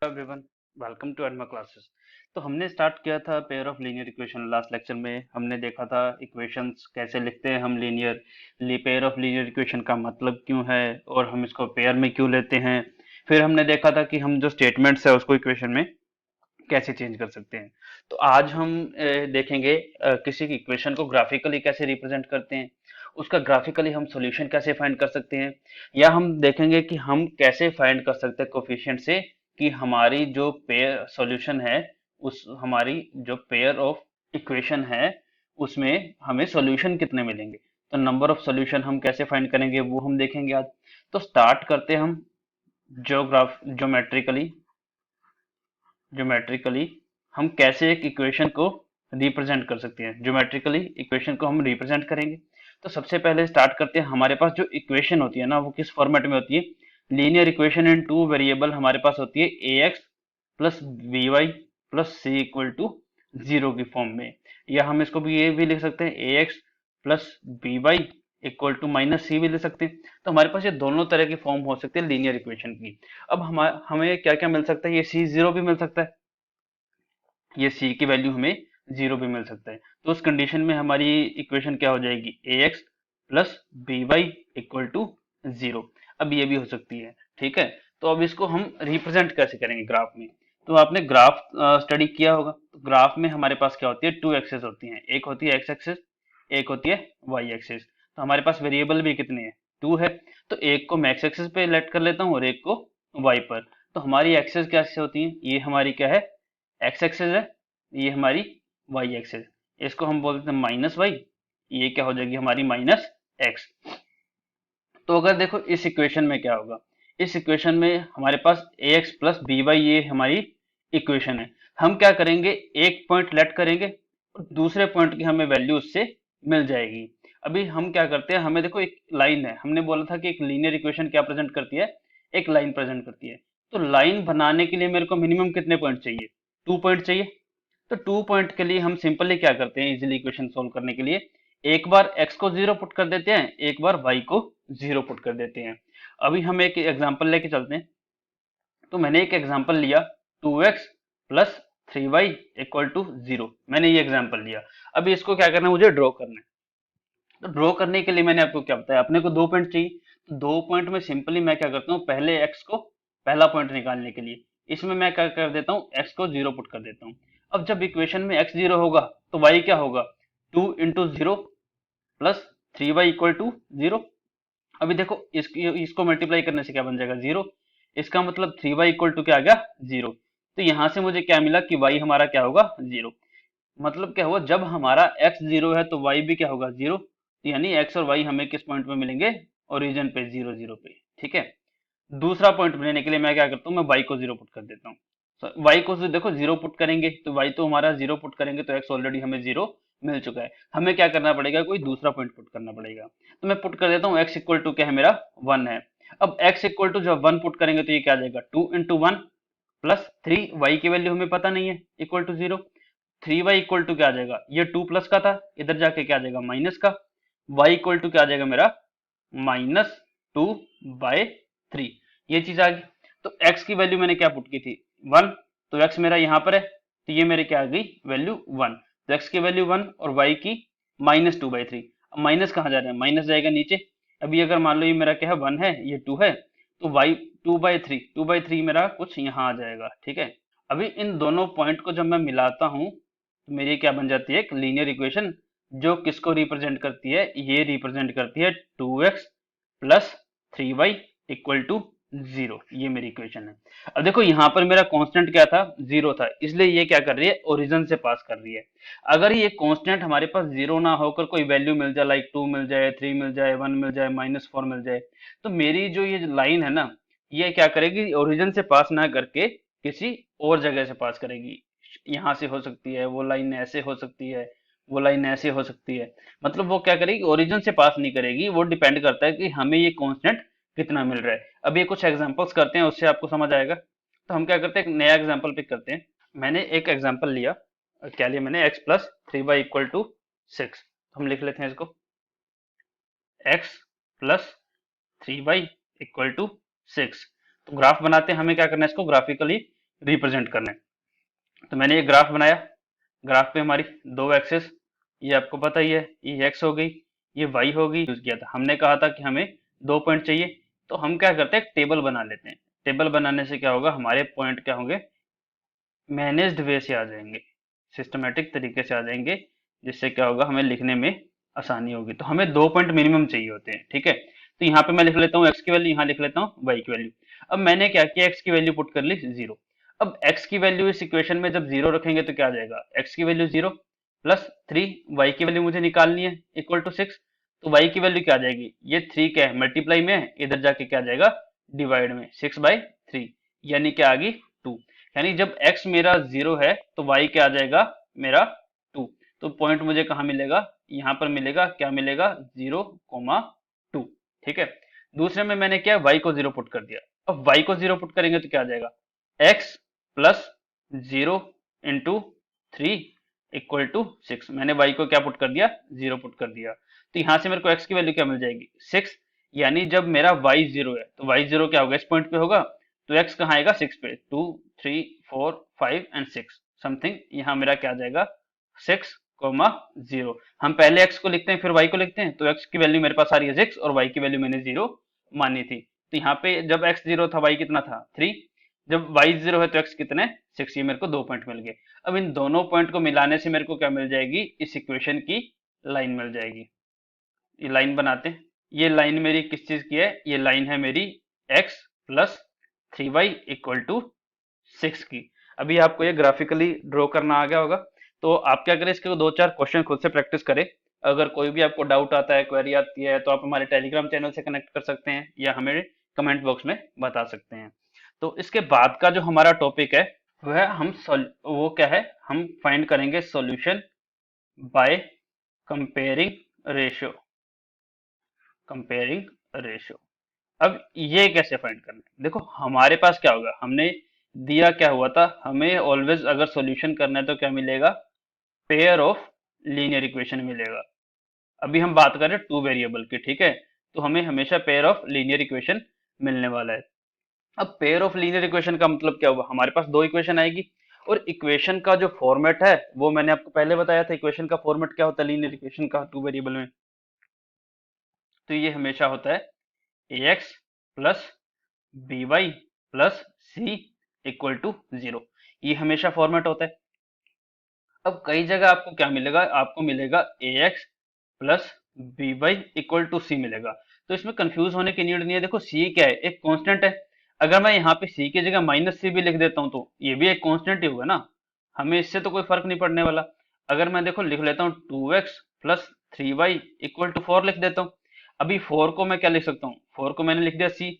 Everyone, welcome to एडमा classes. तो हमने स्टार्ट किया था pair of linear equation. Last lecture में हमने देखा था इक्वेशंस कैसे लिखते हैं हम linear pair of linear equation का मतलब क्यों है और हम इसको पेयर में क्यों लेते हैं। फिर हमने देखा था कि हम जो स्टेटमेंट्स है उसको इक्वेशन में कैसे चेंज कर सकते हैं। तो आज हम देखेंगे किसी की इक्वेशन को ग्राफिकली कैसे रिप्रेजेंट करते हैं, उसका ग्राफिकली हम सॉल्यूशन कैसे फाइंड कर सकते हैं, या हम देखेंगे कि हम कैसे फाइंड कर सकते हैं कोफिशिएंट से कि हमारी जो पेयर सॉल्यूशन है, उस हमारी जो पेयर ऑफ इक्वेशन है उसमें हमें सॉल्यूशन कितने मिलेंगे। तो नंबर ऑफ सॉल्यूशन हम कैसे फाइंड करेंगे वो हम देखेंगे आज। तो स्टार्ट करते हैं हम ज्योमेट्रिकली ज्योमेट्रिकली हम कैसे एक इक्वेशन को रिप्रेजेंट कर सकते हैं। ज्योमेट्रिकली इक्वेशन को हम रिप्रेजेंट करेंगे। तो सबसे पहले स्टार्ट करते हैं, हमारे पास जो इक्वेशन होती है ना वो किस फॉर्मेट में होती है। Linear equation in two variable हमारे पास होती है a x plus b y plus c equal to zero की फॉर्म में, या हम इसको भी ये भी लिख सकते हैं a x plus b y equal to minus c भी लिख सकते हैं। तो हमारे पास ये दोनों तरह की फॉर्म हो सकती है लीनियर इक्वेशन की। अब हमें क्या क्या मिल सकता है, ये सी जीरो भी मिल सकता है, ये सी की वैल्यू हमें जीरो भी मिल सकता है। तो उस कंडीशन में हमारी इक्वेशन क्या हो जाएगी, a x plus b y equal to zero. अब ये भी हो सकती है, ठीक है। तो अब इसको हम रिप्रेजेंट कैसे करेंगे ग्राफ में। तो आपने ग्राफ स्टडी किया होगा। तो ग्राफ में हमारे पास क्या होती है, टू एक्सेस होती हैं, एक होती है एक्स एक्सेस, एक होती है वाई एक्सेस। तो हमारे पास वेरिएबल भी कितने हैं, टू है। तो एक को मैं एक्स एक्सेस पे लेट कर लेता हूँ और एक को वाई पर। तो हमारी एक्सेस कैसे होती है, ये हमारी क्या है, एक्स एक्सेस है, ये हमारी वाई एक्सेस। इसको हम बोलते हैं माइनस वाई, ये क्या हो जाएगी हमारी माइनस एक्स। तो अगर देखो इस इक्वेशन में क्या होगा, इस इक्वेशन में हमारे पास ए एक्स प्लस बी वाई ये हमारी इक्वेशन है। हम क्या करेंगे, एक पॉइंट लेट करेंगे और दूसरे पॉइंट की हमें वैल्यू उससे मिल जाएगी। अभी हम क्या करते हैं, हमें देखो एक लाइन है, हमने बोला था कि एक लीनियर इक्वेशन क्या प्रेजेंट करती है, एक लाइन प्रेजेंट करती है। तो लाइन बनाने के लिए मेरे को मिनिमम कितने पॉइंट चाहिए, टू पॉइंट चाहिए। तो टू पॉइंट के लिए हम सिंपली क्या करते हैं, इजीली इक्वेशन सोल्व करने के लिए एक बार x को जीरो पुट कर देते हैं, एक बार y को जीरो पुट कर देते हैं। अभी हम एक एग्जांपल लेके चलते हैं। तो मैंने एक एग्जांपल लिया, two x plus three y equal to zero, मैंने ये एग्जांपल लिया। अभी इसको क्या करना है, मुझे ड्रॉ करना है। तो ड्रॉ करने के लिए मैंने आपको क्या बताया, अपने को दो पॉइंट चाहिए। तो दो पॉइंट में सिंपली मैं क्या करता हूँ, पहले एक्स को, पहला पॉइंट निकालने के लिए इसमें मैं क्या कर देता हूँ, एक्स को जीरो पुट कर देता हूँ। अब जब इक्वेशन में एक्स जीरो होगा तो वाई क्या होगा, two into zero plus three y equal to zero. अभी देखो इसको मल्टीप्लाई करने से क्या बन जाएगा, जीरो। इसका मतलब थ्री वाई इक्वल टू क्या आ गया, जीरो। तो यहां से मुझे क्या मिला कि वाई हमारा क्या होगा, जीरो। मतलब क्या हुआ, जब हमारा x जीरो है तो y भी क्या होगा, जीरो। तो यानी x और y हमें किस पॉइंट पे मिलेंगे, ओरिजिन पे, जीरो जीरो पे, ठीक है। दूसरा पॉइंट लेने के लिए मैं क्या करता हूँ, मैं y को जीरो पुट कर देता हूँ। y को देखो जीरो पुट करेंगे तो y तो हमारा जीरो पुट करेंगे तो x ऑलरेडी हमें जीरो मिल चुका है। हमें क्या करना पड़ेगा, कोई दूसरा पॉइंट पुट करना पड़ेगा। तो मैं पुट कर देता हूँ x इक्वल टू क्या है मेरा, वन है। अब x इक्वल टू जब वन पुट करेंगे तो ये क्या आ जाएगा, two into one plus three, y की वैल्यू हमें पता नहीं है, equal to zero. Three y equal to क्या आ जाएगा, ये टू प्लस का था, इधर जाके क्या आ जाएगा, माइनस का। वाई इक्वल टू क्या आ जाएगा मेरा, माइनस टू बाय थ्री। ये चीज आ गई। तो x की वैल्यू मैंने क्या पुट की थी, वन। तो x मेरा यहाँ पर है, तो ये मेरे क्या आ गई, वैल्यू वन। तो x की वैल्यू वन और y की माइनस टू बाई थ्री। अब माइनस कहाँ जा रहा है, माइनस जाएगा नीचे। अभी अगर मान लो ये मेरा क्या है, वन है, ये टू है, तो y टू बाई थ्री मेरा कुछ यहाँ आ जाएगा, ठीक है। अभी इन दोनों पॉइंट को जब मैं मिलाता हूँ तो मेरी क्या बन जाती है, एक लीनियर इक्वेशन, जो किसको रिप्रेजेंट करती है, ये रिप्रेजेंट करती है two x plus three y equal to zero. ये मेरी इक्वेशन है। अब देखो यहाँ पर मेरा कांस्टेंट क्या था, जीरो था, इसलिए ये क्या कर रही है, ओरिजिन से पास कर रही है। अगर ये कांस्टेंट हमारे पास जीरो ना होकर कोई वैल्यू मिल जाए, लाइक टू मिल जाए, थ्री मिल जाए, वन मिल जाए, माइनस फोर मिल जाए, तो मेरी जो ये लाइन है ना, ये क्या करेगी, ओरिजिन से पास ना करके किसी और जगह से पास करेगी। यहाँ से हो सकती है, वो लाइन ऐसे हो सकती है, वो लाइन ऐसे हो सकती है। मतलब वो क्या करेगी, ओरिजिन से पास नहीं करेगी, वो डिपेंड करता है कि हमें ये कांस्टेंट कितना मिल रहा है। अब ये कुछ एग्जांपल्स करते हैं, उससे आपको समझ आएगा। तो हम क्या करते हैं, एक नया एग्जांपल पिक करते हैं। मैंने एक एग्जांपल लिया, क्या लिया मैंने, x plus three y equal to six. हम लिख लेते हैं इसको, x plus three y equal to six. तो ग्राफ बनाते हैं, हमें क्या करना है, इसको ग्राफिकली रिप्रेजेंट करना है। तो मैंने ये ग्राफ बनाया, ग्राफ पे हमारी दो एक्सेस, ये आपको पता ही है, ये एक्स हो गई, ये वाई होगी। यूज किया था, हमने कहा था कि हमें 2 पॉइंट चाहिए, तो हम क्या करते हैं, एक टेबल बना लेते हैं। टेबल बनाने से क्या होगा, हमारे पॉइंट क्या होंगे, मैनेज्ड वे से आ जाएंगे, सिस्टमेटिक तरीके से आ जाएंगे, जिससे क्या होगा, हमें लिखने में आसानी होगी। तो हमें 2 पॉइंट मिनिमम चाहिए होते हैं, ठीक है। तो यहाँ पे मैं लिख लेता हूँ एक्स की वैल्यू, यहाँ लिख लेता हूँ वाई की वैल्यू। अब मैंने क्या किया, एक्स की वैल्यू पुट कर ली 0। अब एक्स की वैल्यू इस इक्वेशन में जब 0 रखेंगे तो क्या आ जाएगा, एक्स की वैल्यू 0 प्लस 3, वाई की वैल्यू मुझे निकालनी है इक्वल टू 6। तो वाई की वैल्यू क्या आ जाएगी, ये 3 क्या है, मल्टीप्लाई में है, इधर जाके क्या आ जाएगा, डिवाइड में, 6/3, यानी क्या आ गई 2। यानी जब x मेरा 0 है तो y क्या आ जाएगा, मेरा 2। तो पॉइंट मुझे कहाँ मिलेगा, यहाँ पर मिलेगा, क्या मिलेगा, 0,2। ठीक है। दूसरे में मैंने क्या, y को 0 पुट कर दिया। अब y को 0 पुट करेंगे तो क्या आ जाएगा, x plus 0 into 3 equal to 6। मैंने y को क्या पुट कर दिया, 0 पुट कर दिया। तो यहाँ से मेरे को x की वैल्यू क्या मिल जाएगी, 6। यानी जब मेरा y 0 है तो y 0 क्या होगा, इस पॉइंट पे होगा, तो x कहाँ आएगा, 6 पे, 2 3 4 5 एंड 6 समथिंग, यहाँ मेरा क्या आ जाएगा, 6,0। हम पहले x को लिखते हैं फिर y को लिखते हैं, तो x की वैल्यू मेरे पास आ रही है 6 और y की वैल्यू मैंने 0 मानी थी। तो यहाँ पे जब x 0 था y कितना था, 3। जब y 0 है तो x कितने, 6। ये मेरे को 2 पॉइंट मिल गए। अब इन दोनों पॉइंट को मिलाने से मेरे को क्या मिल जाएगी, इस इक्वेशन की लाइन मिल जाएगी। ये लाइन बनाते हैं। ये लाइन मेरी किस चीज की है, ये लाइन है मेरी x plus 3y equal to 6 की। अभी आपको ये ग्राफिकली ड्रॉ करना आ गया होगा। तो आप क्या करें, इसके दो चार क्वेश्चन खुद से प्रैक्टिस करें। अगर कोई भी आपको डाउट आता है, क्वेरी आती है, तो आप हमारे टेलीग्राम चैनल से कनेक्ट कर सकते हैं या हमें कमेंट बॉक्स में बता सकते हैं। तो इसके बाद का जो हमारा टॉपिक है वह वो क्या है, हम फाइंड करेंगे solution by comparing ratio. Comparing ratio. अब ये कैसे फाइंड करना है, देखो हमारे पास क्या होगा, हमने दिया क्या हुआ था, हमें ऑलवेज अगर सॉल्यूशन करना है तो क्या मिलेगा, पेयर ऑफ लीनियर इक्वेशन मिलेगा। अभी हम बात कर रहे हैं 2 वेरिएबल की, ठीक है। तो हमें हमेशा पेयर ऑफ लीनियर इक्वेशन मिलने वाला है। अब पेयर ऑफ लीनियर इक्वेशन का मतलब क्या हुआ, हमारे पास दो इक्वेशन आएगी, और इक्वेशन का जो फॉर्मेट है वो मैंने आपको पहले बताया था। इक्वेशन का फॉर्मेट क्या होता है लीनियर इक्वेशन का 2 वेरिएबल में, तो ये हमेशा होता है ax plus b y plus c equal to 0। ये हमेशा फॉर्मेट होता है। अब कई जगह आपको क्या मिलेगा, आपको मिलेगा ax plus b y equal to c मिलेगा। तो इसमें कंफ्यूज होने की नीड नहीं है। देखो सी क्या है, एक कांस्टेंट है। अगर मैं यहाँ पे सी की जगह माइनस सी भी लिख देता हूँ तो ये भी एक कांस्टेंट ही होगा ना, हमें इससे तो कोई फर्क नहीं पड़ने वाला। अगर मैं देखो लिख लेता हूँ 2x plus 3y equal to 4 लिख देता हूँ। अभी 4 को मैं क्या लिख सकता हूँ, 4 को मैंने लिख दिया c,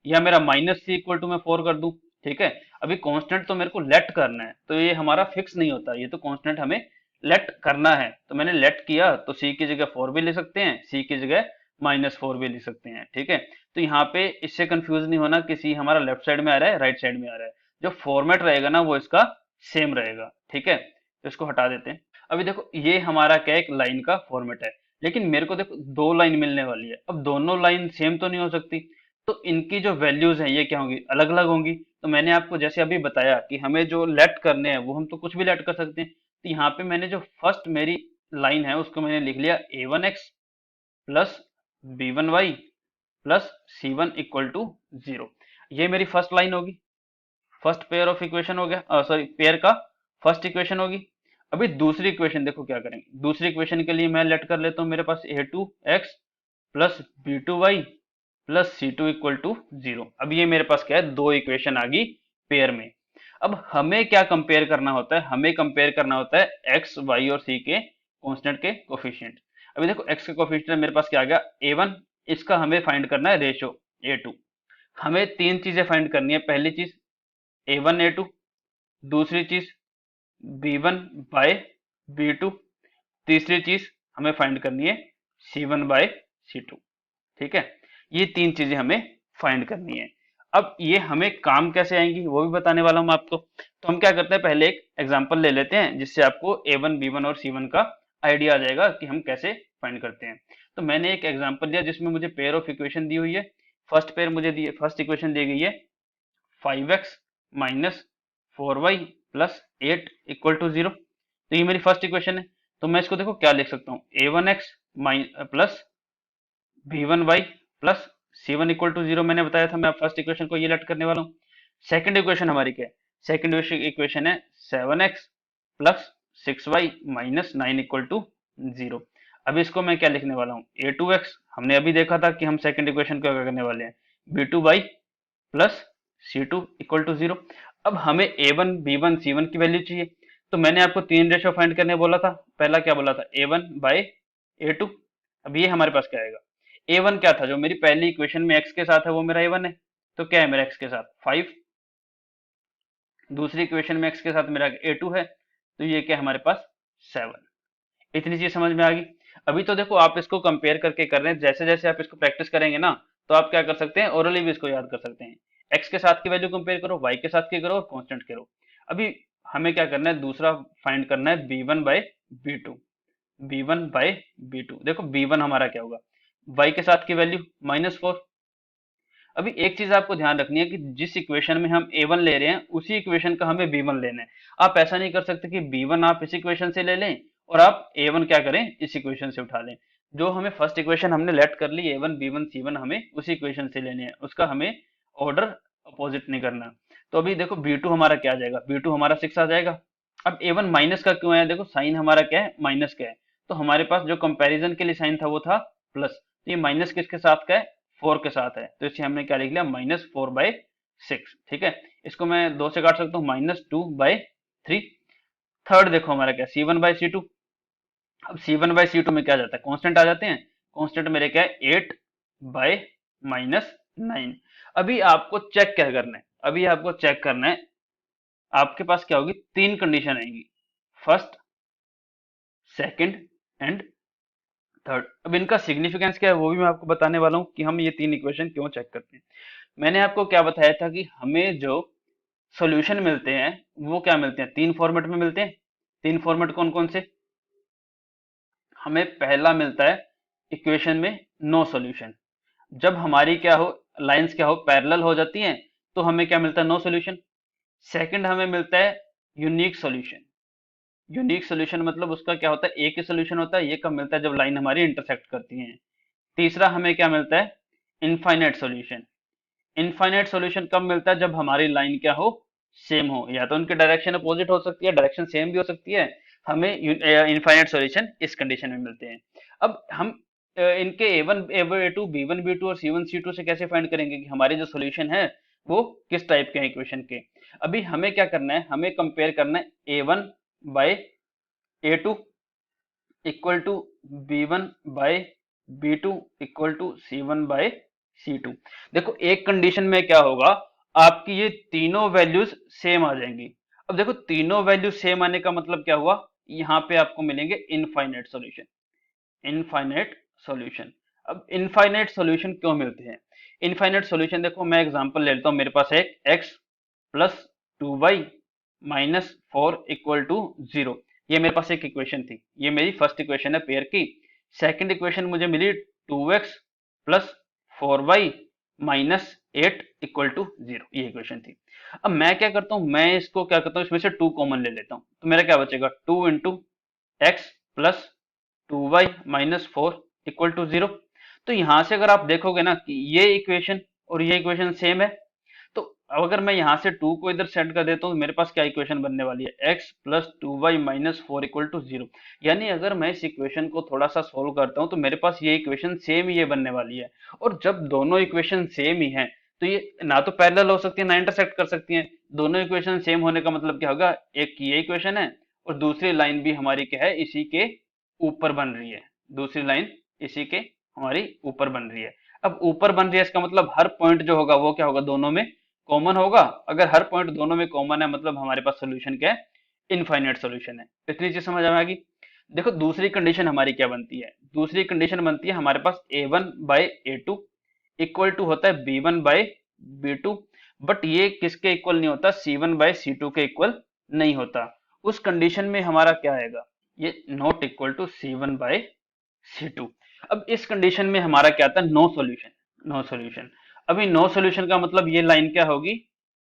या मेरा माइनस सी इक्वल टू मैं 4 कर दूं, ठीक है। अभी कांस्टेंट तो मेरे को लेट करना है, तो ये हमारा फिक्स नहीं होता, ये तो कांस्टेंट हमें लेट करना है। तो मैंने लेट किया, तो c की जगह 4 भी ले सकते हैं, c की जगह -4 भी लिख सकते हैं, ठीक है। तो यहाँ पे इससे कंफ्यूज नहीं होना कि c हमारा लेफ्ट साइड में आ रहा है राइट साइड में आ रहा है, जो फॉर्मेट रहेगा ना वो इसका सेम रहेगा, ठीक है। तो इसको हटा देते हैं। अभी देखो ये हमारा क्या है, एक लाइन का फॉर्मेट है, लेकिन मेरे को देखो दो लाइन मिलने वाली है। अब दोनों लाइन सेम तो नहीं हो सकती, तो इनकी जो वैल्यूज हैं ये क्या होंगी, अलग अलग होंगी। तो मैंने आपको जैसे अभी बताया कि हमें जो लेट करने हैं वो हम तो कुछ भी लेट कर सकते हैं। तो यहाँ पे मैंने जो फर्स्ट मेरी लाइन है उसको मैंने लिख लिया a1x plus b1y plus c1 equal to 0। ये मेरी फर्स्ट लाइन होगी, फर्स्ट पेयर ऑफ इक्वेशन हो गया, सॉरी पेयर का फर्स्ट इक्वेशन होगी। अभी दूसरी इक्वेशन देखो क्या करेंगे, दूसरी इक्वेशन के लिए मैं लेट कर लेता हूँ, मेरे पास a2x plus b2y plus c2 equal to 0। अब ये मेरे पास क्या है, दो इक्वेशन आ गई पेयर में। अब हमें क्या कंपेयर करना होता है, हमें कंपेयर करना होता है x y और c के कांस्टेंट के कोफिशिएंट। अभी देखो x का कोफिशिएंट मेरे पास क्या आ गया, a1, इसका हमें फाइंड करना है रेशियो a2। हमें तीन चीजें फाइंड करनी है, पहली चीज a1 a2, दूसरी चीज b1 बाय b2, तीसरी चीज हमें फाइंड करनी है c1 बाय c2, ठीक है। ये तीन चीजें हमें फाइंड करनी है। अब ये हमें काम कैसे आएंगी वो भी बताने वाला हूं आपको। तो हम क्या करते हैं, पहले एक एग्जांपल ले लेते हैं जिससे आपको a1 b1 और c1 का आइडिया आ जाएगा कि हम कैसे फाइंड करते हैं। तो मैंने एक एग्जांपल लिया जिसमें मुझे पेयर ऑफ इक्वेशन दी हुई है। फर्स्ट पेयर मुझे दी, फर्स्ट इक्वेशन दी गई है 5x minus 4y plus 8 equal to 0। तो ये मेरी फर्स्ट इक्वेशन है। तो मैं इसको देखो क्या लिख सकता हूँ, a1x plus b1y plus c1 equal to 0। मैंने बताया था मैं फर्स्ट इक्वेशन को ये लेट करने वाला हूँ। सेकंड इक्वेशन हमारी क्या है, सेकंड इक्वेशन है 7x plus 6y minus 9 equal to 0। अब इसको मैं क्या लिखने वाला हूँ, a2x। हमने अभी देखा था कि हम सेकंड इक्वेशन को क्या करने वाले हैं, b2y plus c2 equal to 0। अब हमें a1 b1 c1 की वैल्यू चाहिए। तो मैंने आपको तीन रेशो फाइंड करने बोला था। पहला क्या बोला था, a1 बाय a2। अब ये हमारे पास क्या आएगा, a1 क्या था, जो मेरी पहली इक्वेशन में x के साथ है वो मेरा a1 है। तो क्या है मेरा x के साथ 5, दूसरी इक्वेशन में x के साथ मेरा a2 है, तो ये क्या है हमारे पास 7। इतनी चीज समझ में आ गई। अभी तो देखो आप इसको कंपेयर करके कर रहे हैं, जैसे जैसे आप इसको प्रैक्टिस करेंगे ना तो आप क्या कर सकते हैं, ओरली भी इसको याद कर सकते हैं। x के साथ की वैल्यू कंपेयर करो, y के साथ की करो और कांस्टेंट करो। अभी हमें क्या करना है, दूसरा फाइंड करना है b1 by b2। b1 by b2, देखो b1 हमारा क्या होगा, y के साथ की वैल्यू -4। अभी एक चीज आपको ध्यान रखनी है कि जिस इक्वेशन में हम a1 ले रहे हैं उसी इक्वेशन का हमें b1 लेना है। आप ऐसा नहीं कर सकते कि b1 आप इस इक्वेशन से ले लें और आप a1 क्या करें, इस इक्वेशन से उठा लें। जो हमें फर्स्ट इक्वेशन हमने लेट कर ली a1 b1 c1 हमें उसी इक्वेशन से लेने हैं, उसका हमें ऑर्डर अपोजिट नहीं करना। तो अभी देखो b2 हमारा क्या आ जाएगा, b2 हमारा 6 आ जाएगा। अब a1 माइनस का क्यों आया, देखो साइन हमारा क्या है, माइनस का है। तो हमारे पास जो कंपैरिजन के लिए साइन था वो था प्लस। तो ये माइनस किसके साथ का है, 4 के साथ है। तो इसे हमने क्या लिख लिया, -4/6। ठीक है, इसको मैं 2 से काट सकता हूँ, -2/3। थर्ड देखो हमारा क्या, c1/c2। अब c1/c2 में क्या जाता है, कांस्टेंट आ जाते हैं। कांस्टेंट मेरे क्या है, 8/-9। अभी आपको चेक क्या करना है, अभी आपको चेक करना है, आपके पास क्या होगी, तीन कंडीशन आएंगी, फर्स्ट, सेकंड एंड थर्ड। अब इनका सिग्निफिकेंस क्या है वो भी मैं आपको बताने वाला हूँ कि हम ये तीन इक्वेशन क्यों चेक करते हैं। मैंने आपको क्या बताया था कि हमें जो सॉल्यूशन मिलते हैं वो क्या मिलते हैं, तीन फॉर्मेट में मिलते हैं। तीन फॉर्मेट कौन कौन से, हमें पहला मिलता है इक्वेशन में नो सॉल्यूशन। जब हमारी क्या हो, लाइंस क्या हो, पैरेलल हो जाती हैं, तो हमें क्या मिलता है, नो सॉल्यूशन। सेकंड हमें मिलता है यूनिक सॉल्यूशन। यूनिक सॉल्यूशन मतलब उसका क्या होता है, एक ही सॉल्यूशन होता है। ये कब मिलता है, जब लाइन हमारी इंटरसेक्ट करती है। तीसरा हमें क्या मिलता है, इनफाइनाइट सॉल्यूशन। इनफाइनाइट सॉल्यूशन कब मिलता है, जब हमारी लाइन क्या हो, सेम हो। या तो उनकी डायरेक्शन अपोजिट हो सकती है, डायरेक्शन सेम भी हो सकती है। हमें इनफाइनाइट सॉल्यूशन इस कंडीशन में मिलते हैं। अब हम इनके a1 a2 b1 b2 और c1 c2 से कैसे फाइंड करेंगे कि हमारे जो सॉल्यूशन है वो किस टाइप के हैं इक्वेशन के। अभी हमें क्या करना है, हमें कंपेयर करना है a1 by a2 equal to b1 by b2 equal to c1 by c2। देखो एक कंडीशन में क्या होगा, आपकी ये तीनों वैल्यूज सेम आ जाएंगी। अब देखो तीनों वैल्यू सेम आने का मतलब क्या हुआ, यहाँ पे आपको मिलेंगे इनफाइनाइट सॉल्यूशन। Infinite solution. अब इनफाइनाइट सॉल्यूशन क्यों मिलते हैं, इनफाइनाइट सॉल्यूशन देखो मैं एग्जांपल ले लेता हूँ। मेरे पास है x plus 2y minus 4 equal to 0। ये मेरे पास एक इक्वेशन थी, ये मेरी फर्स्ट इक्वेशन है पेयर की। सेकंड इक्वेशन मुझे मिली 2x plus 4y minus 8 equal to 0, ये इक्वेशन थी। अब मैं क्या करता हूँ, मैं इसको क्या करता हूँ, इसमें से 2 कॉमन ले लेता हूँ। तो मेरा क्या बचेगा, 2 into x plus 2y minus 4 equal to 0। तो यहां से अगर आप देखोगे ना कि ये इक्वेशन और ये इक्वेशन सेम है, तो अब अगर मैं यहाँ से 2 को इधर सेट कर देता हूँ तो मेरे पास क्या इक्वेशन बनने वाली है, x plus 2y minus 4 equal to 0। यानी अगर मैं इस इक्वेशन को थोड़ा सा सोल्व करता हूँ तो मेरे पास ये इक्वेशन सेम ही ये बनने वाली है। और जब दोनों इक्वेशन सेम ही हैं तो ये ना तो पैरेलल हो सकती है ना इंटरसेक्ट कर सकती हैं। दोनों इक्वेशन सेम होने का मतलब क्या होगा, एक की ये इक्वेशन है और दूसरी लाइन भी हमारी क्या है, इसी के ऊपर बन रही है। दूसरी लाइन इसी के हमारी ऊपर बन रही है। अब ऊपर बन रही है इसका मतलब हर पॉइंट जो होगा वो क्या होगा, दोनों में कॉमन होगा। अगर हर पॉइंट दोनों में कॉमन है मतलब हमारे पास सोल्यूशन क्या है, इनफाइनाइट सोल्यूशन है। इतनी चीज समझ में आ गई। देखो दूसरी कंडीशन हमारी क्या बनती है, दूसरी कंडीशन बनती है हमारे पास a1 by a2 equal to होता है b1 बाय b2। बट ये किसके इक्वल नहीं होता, c1 बाय c2 के इक्वल नहीं होता। उस कंडीशन में हमारा क्या आएगा, ये not equal to c1 by c2। अब इस कंडीशन में हमारा क्या आता है, नो सॉल्यूशन। नो सॉल्यूशन, अभी नो सॉल्यूशन का मतलब ये लाइन क्या होगी,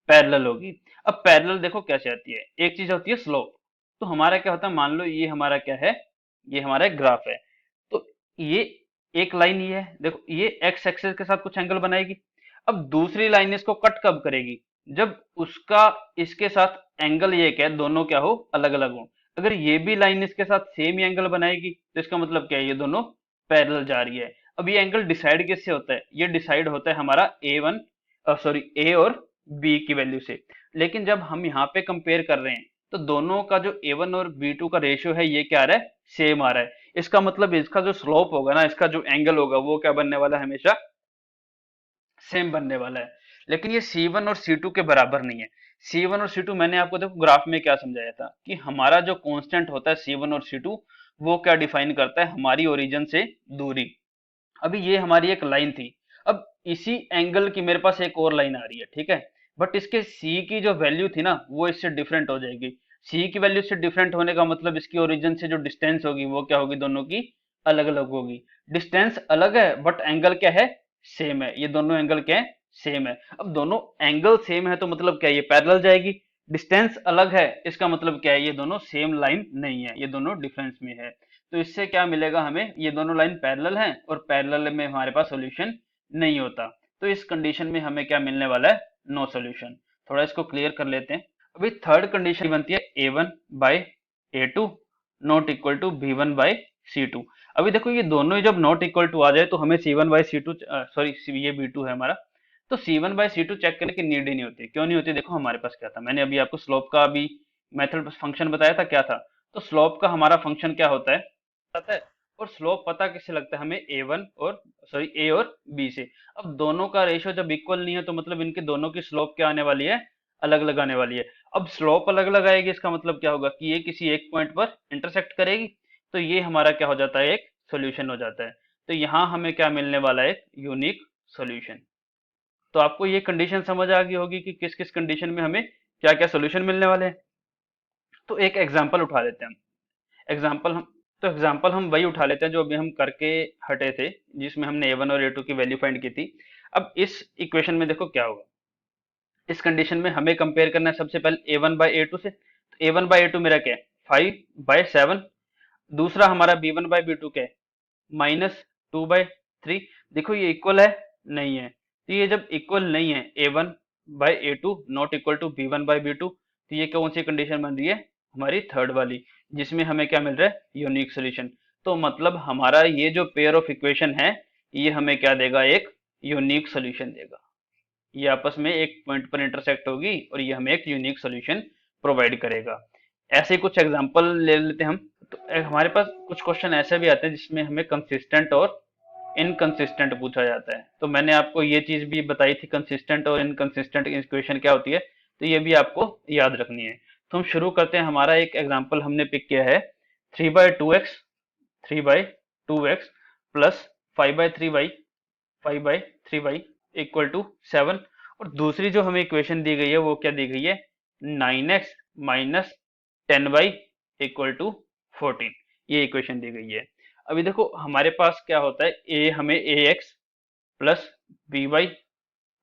पैरेलल होगी। अब पैरेलल देखो कैसे आती है, एक चीज होती है स्लोप। तो हमारा क्या होता है, मान लो ये हमारा क्या है, ये हमारा एक ग्राफ है। तो ये एक लाइन ये है, देखो ये एक्स एक्सिस के साथ कुछ एंगल बनाएगी। अब दूसरी लाइन इसको कट कब करेगी, जब उसका इसके साथ एंगल ये क्या है, दोनों क्या हो, अलग अलग हो। अगर ये भी लाइन इसके साथ सेम ही एंगल बनाएगी तो इसका मतलब क्या है, ये दोनों पैरेलल जा रही है। अब ये एंगल डिसाइड किससे होता है, ये डिसाइड होता है हमारा A1 सॉरी ए और बी की वैल्यू से। लेकिन जब हम यहाँ पे कंपेयर कर रहे हैं तो दोनों का जो A1 और B2 का रेशियो है ये क्या आ रहा है, सेम आ रहा है। इसका मतलब इसका जो स्लोप होगा ना, इसका जो एंगल होगा वो क्या बनने वाला है, हमेशा सेम बनने वाला है। लेकिन ये C1 और C2 के बराबर नहीं है। C1 और C2 मैंने आपको देखो ग्राफ में क्या समझाया था कि हमारा जो कांस्टेंट होता है C1 और C2 वो क्या डिफाइन करता है, हमारी ओरिजिन से दूरी। अभी ये हमारी एक लाइन थी, अब इसी एंगल की मेरे पास एक और लाइन आ रही है, ठीक है। बट इसके सी की जो वैल्यू थी ना वो इससे डिफरेंट हो जाएगी। सी की वैल्यू से डिफरेंट होने का मतलब इसकी ओरिजिन से जो डिस्टेंस होगी वो क्या होगी, दोनों की अलग अलग होगी। डिस्टेंस अलग है बट एंगल क्या है, सेम है। ये दोनों एंगल क्या है, सेम है। अब दोनों एंगल सेम है तो मतलब क्या है, ये पैरेलल जाएगी। डिस्टेंस अलग है इसका मतलब क्या है, ये दोनों सेम लाइन नहीं है, ये दोनों डिफरेंस में है। तो इससे क्या मिलेगा हमें, ये दोनों लाइन पैरेलल हैं और पैरेलल में हमारे पास सॉल्यूशन नहीं होता। तो इस कंडीशन में हमें क्या मिलने वाला है, नो सॉल्यूशन। थोड़ा इसको क्लियर कर लेते हैं। अभी थर्ड कंडीशन बनती है A1/A2 not equal to B1/C2। अभी देखो ये दोनों ही जब नॉट इक्वल टू आ जाए तो हमें C1/C2 सॉरी ये B2 है हमारा, तो C1/C2 चेक करने की नीड ही नहीं होती। क्यों नहीं होती, देखो हमारे पास क्या था, मैंने अभी आपको स्लोप का अभी मेथड फंक्शन बताया था क्या था। तो स्लोप का हमारा फंक्शन क्या होता है, पता है। और स्लोप पता किससे लगता है हमें, A1 और सॉरी A और B से। अब दोनों का रेशियो जब इक्वल नहीं है तो मतलब इनके दोनों की स्लोप क्या आने वाली है, अलग अलग आने वाली है। अब स्लोप अलग अलग आएगी इसका मतलब क्या होगा कि ये किसी एक पॉइंट पर इंटरसेक्ट करेगी। तो ये हमारा क्या हो जाता है, एक सोल्यूशन हो जाता है। तो यहाँ हमें क्या मिलने वाला है, एक यूनिक सोल्यूशन। तो आपको ये कंडीशन समझ आ गई होगी कि किस किस कंडीशन में हमें क्या क्या सोल्यूशन मिलने वाले हैं। तो एक एग्जाम्पल उठा लेते हैं हम। एग्जाम्पल हम वही उठा लेते हैं जो अभी हम करके हटे थे, जिसमें हमने A1 और A2 की वैल्यू फाइंड की थी। अब इस इक्वेशन में देखो क्या होगा, इस कंडीशन में हमें कंपेयर करना है सबसे पहले A1/A2 से। तो A1/A2 मेरा क्या है, 5/7। दूसरा हमारा B1/B2 क्या है, -2/3। देखो ये इक्वल है, नहीं है। तो ये जब इक्वल नहीं है, A1/A2 not equal to B1/B2, तो ये कौन सी कंडीशन बन रही है, हमारी थर्ड वाली, जिसमें हमें क्या मिल रहा है, यूनिक सोल्यूशन। तो मतलब हमारा ये जो पेयर ऑफ इक्वेशन है ये हमें क्या देगा, एक यूनिक सोल्यूशन देगा। ये आपस में एक पॉइंट पर इंटरसेक्ट होगी और ये हमें एक यूनिक सोल्यूशन प्रोवाइड करेगा। ऐसे कुछ एग्जांपल ले लेते हैं हम। तो हमारे पास कुछ क्वेश्चन ऐसे भी आते हैं जिसमें हमें कंसिस्टेंट और इनकंसिस्टेंट पूछा जाता है। तो मैंने आपको ये चीज भी बताई थी, कंसिस्टेंट और इनकंसिस्टेंट इक्वेशन क्या होती है, तो ये भी आपको याद रखनी है। तो हम शुरू करते हैं। हमारा एक एग्जाम्पल हमने पिक किया है, 3/2x plus 5/3y equal to 7। और दूसरी जो हमें इक्वेशन दी गई है वो क्या दी गई है, 9x minus 10y equal to 14। ये इक्वेशन दी गई है। अभी देखो हमारे पास क्या होता है, ए हमें ax प्लस by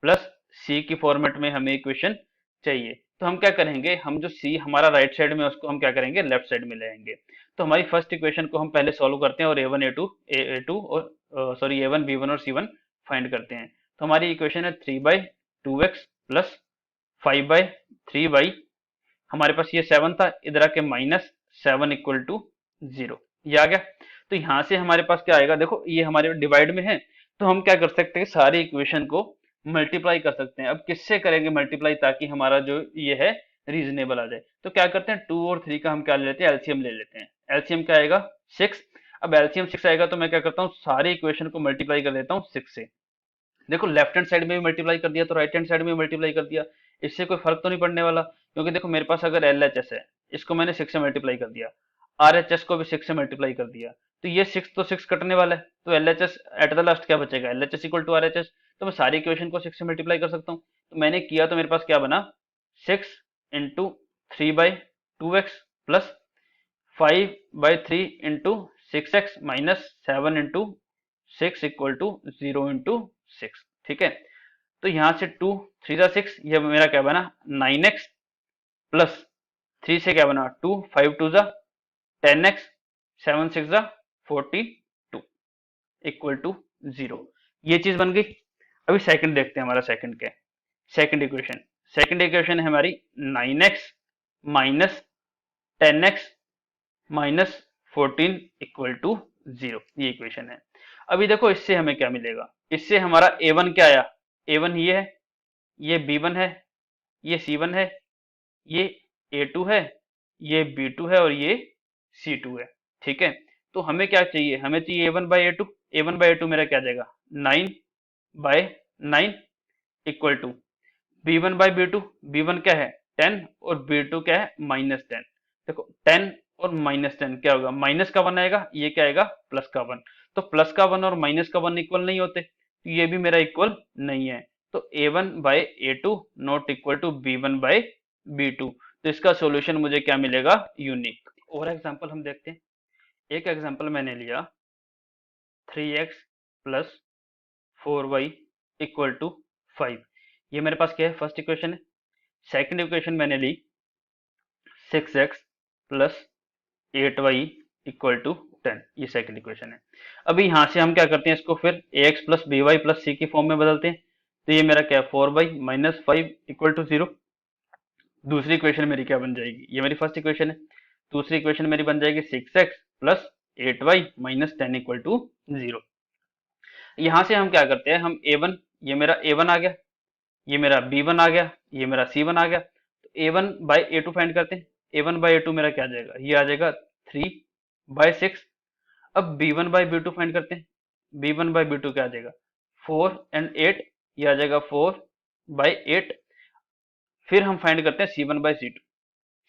प्लस सी की फॉर्मेट में हमें इक्वेशन चाहिए। तो हम क्या करेंगे, हम जो सी हमारा राइट साइड में उसको हम क्या करेंगे, लेफ्ट साइड में ले आएंगे। तो हमारी फर्स्ट इक्वेशन को हम पहले सॉल्व करते हैं और A1 A2 और सॉरी A1 B1 और C1 फाइंड करते हैं। तो हमारी इक्वेशन है 3/2x प्लस 5/3y। हमारे पास ये 7 था, इधर आके -7 इक्वल टू 0, ये आ गया। तो यहाँ से हमारे पास क्या आएगा, देखो ये हमारे डिवाइड में है तो हम क्या कर सकते हैं, सारी इक्वेशन को मल्टीप्लाई कर सकते हैं। अब किससे करेंगे मल्टीप्लाई, ताकि हमारा जो ये है रीजनेबल आ जाए। तो क्या करते हैं, 2 और 3 का हम क्या ले लेते हैं, एलसीएम ले लेते हैं। एलसीएम क्या आएगा, 6। अब एलसीएम 6 आएगा तो मैं क्या करता हूँ, सारी इक्वेशन को मल्टीप्लाई कर देता हूँ 6 से। देखो लेफ्ट हैंड साइड में भी मल्टीप्लाई कर दिया तो राइट हैंड साइड में भी मल्टीप्लाई कर दिया, इससे कोई फर्क तो नहीं पड़ने वाला। क्योंकि देखो मेरे पास अगर LHS है, इसको मैंने 6 से मल्टीप्लाई कर दिया, RHS को भी 6 से मल्टीप्लाई कर दिया, तो ये 6 तो 6 कटने वाला है। तो LHS एट द लास्ट क्या बचेगा, LHS इक्वल टू RHS। तो मैं सारी इक्वेशन को 6 से मल्टीप्लाई कर सकता हूँ। तो मैंने किया तो मेरे पास क्या बना, 6 into 3/2x plus 5/3 into 6x minus 7 into 6 equal to 0 into 6। ठीक है। तो यहाँ से 2 3 6, ये मेरा क्या बना 9x प्लस 3 से क्या बना 2, 5 2 जा 10x, 7 6 जा 42 इक्वल टू 0। ये चीज बन गई। अभी सेकंड देखते हैं, हमारा सेकंड क्या है। सेकंड इक्वेशन है हमारी 9x minus 10x minus 14 equal to 0। ये इक्वेशन है। अभी देखो इससे हमें क्या मिलेगा, इससे हमारा a1 क्या आया, a1 ये है, ये b1 है, ये c1 है, ये a2 है, ये b2 है और ये c2 है। ठीक है, तो हमें क्या चाहिए, हमें चाहिए a1 बाई a2 मेरा क्या आ जाएगा 9/9 इक्वल टू b1/b2, b1 क्या है 10 और b2 क्या है -10। देखो 10 और -10 क्या होगा, माइनस का 1 आएगा, ये क्या आएगा प्लस का 1। तो प्लस का 1 और माइनस का 1 इक्वल नहीं होते, तो ये भी मेरा इक्वल नहीं है। तो a1/a2 not equal to b1/b2। तो इसका सॉल्यूशन मुझे क्या मिलेगा, यूनिक। और एग्जांपल हम देखते हैं। एक एग्जांपल मैंने लिया 3x plus 4y equal to 5। ये मेरे पास क्या है, फर्स्ट इक्वेशन है। सेकंड इक्वेशन मैंने ली 6x plus 8y equal to 10। ये सेकंड इक्वेशन है। अभी यहां से हम क्या करते हैं, इसको फिर ax plus by plus c की फॉर्म में बदलते हैं। तो ये मेरा क्या है 4y माइनस 5 इक्वल टू 0। दूसरी इक्वेशन मेरी क्या बन जाएगी, ये मेरी फर्स्ट इक्वेशन है। दूसरी इक्वेशन मेरी बन जाएगी 6x plus 8y minus 10 equal to 0। यहां से हम क्या करते हैं, हम a1, ये मेरा a1 आ गया, ये मेरा b1 आ गया, ये मेरा c1 आ गया। तो a1/a2 फाइंड करते हैं। a1/a2 मेरा क्या आ जाएगा, ये आ जाएगा 3/6। अब b1/b2 फाइंड करते हैं। b1/b2 क्या आ जाएगा 4 एंड 8, ये आ जाएगा 4/8। फिर हम फाइंड करते हैं c1/c2।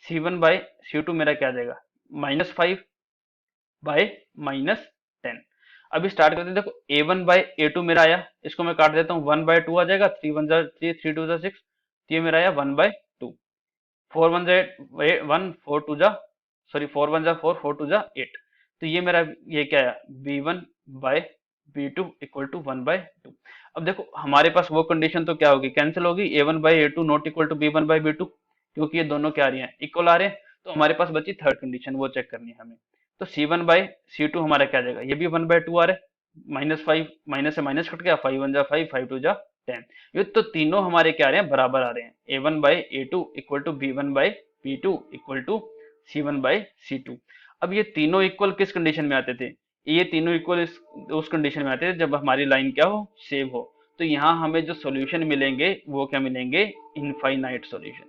c1/c2 मेरा क्या आ जाएगा -5/-10। अभी स्टार्ट करते हैं। देखो a1/a2 मेरा आया, इसको मैं काट देता हूँ, 1/2 आ जाएगा, 3 1 जा 3, 3 2 जा 6। तो ये मेरा आया 1/2। 4 1 जा 1, 4 2 जा, सॉरी 4 1 जा 4, 4 2 जा 8। तो ये मेरा ये क्या आया b1/b2 इक्वल टू 1/2। अब देखो हमारे पास वो कंडीशन तो क्या होगी, कैंसिल होगी, a1/a2 not equal to b1/b2, क्योंकि ये दोनों क्या आ रही हैं, इक्वल आ रहे हैं। तो हमारे पास बची थर्ड कंडीशन, वो चेक करनी है हमें। तो c1/c2 हमारा क्या आ जाएगा, ये भी 1/2 आ रहा है, -5, माइनस से माइनस कट गया, 5 1 जा 5, 5 2 जा 10। ये तो तीनों हमारे क्या आ रहे हैं, बराबर आ रहे हैं। a1/a2 equal to b1/b2 equal to c1/c2। अब ये तीनों इक्वल किस कंडीशन में आते थे, ये तीनों इक्वल उस कंडीशन में आते थे जब हमारी लाइन क्या हो, सेव हो। तो यहाँ हमें जो सॉल्यूशन मिलेंगे वो क्या मिलेंगे, इनफाइनाइट सॉल्यूशन,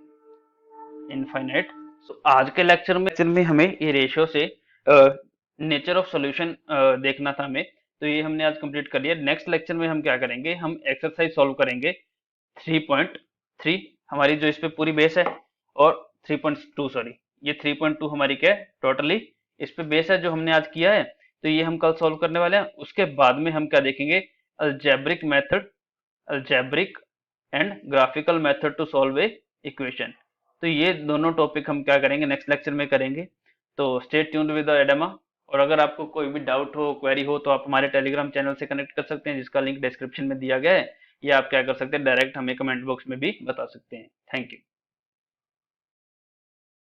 इनफाइनाइट। सो आज के लेक्चर में हमें ये रेशियो से नेचर ऑफ सॉल्यूशन देखना था हमें। तो ये हमने आज कंप्लीट कर लिया। नेक्स्ट लेक्चर में हम क्या करेंगे, हम एक्सरसाइज सॉल्व करेंगे 3.3, हमारी जो इस पे पूरी बेस है, और 3.2, सॉरी ये 3.2 हमारी क्या है, टोटली इस पे बेस है जो हमने आज किया है। तो ये हम कल सॉल्व करने वाले हैं। उसके बाद में हम क्या देखेंगे, algebraic method, algebraic and graphical method to solve a equation. तो ये दोनों टॉपिक हम क्या करेंगे, नेक्स्ट लेक्चर में करेंगे। तो stay tuned with the oedema. और अगर आपको कोई भी डाउट हो, क्वेरी हो, तो आप हमारे टेलीग्राम चैनल से कनेक्ट कर सकते हैं, जिसका लिंक डिस्क्रिप्शन में दिया गया है, या आप क्या कर सकते हैं, डायरेक्ट हमें कमेंट बॉक्स में भी बता सकते हैं। Thank you.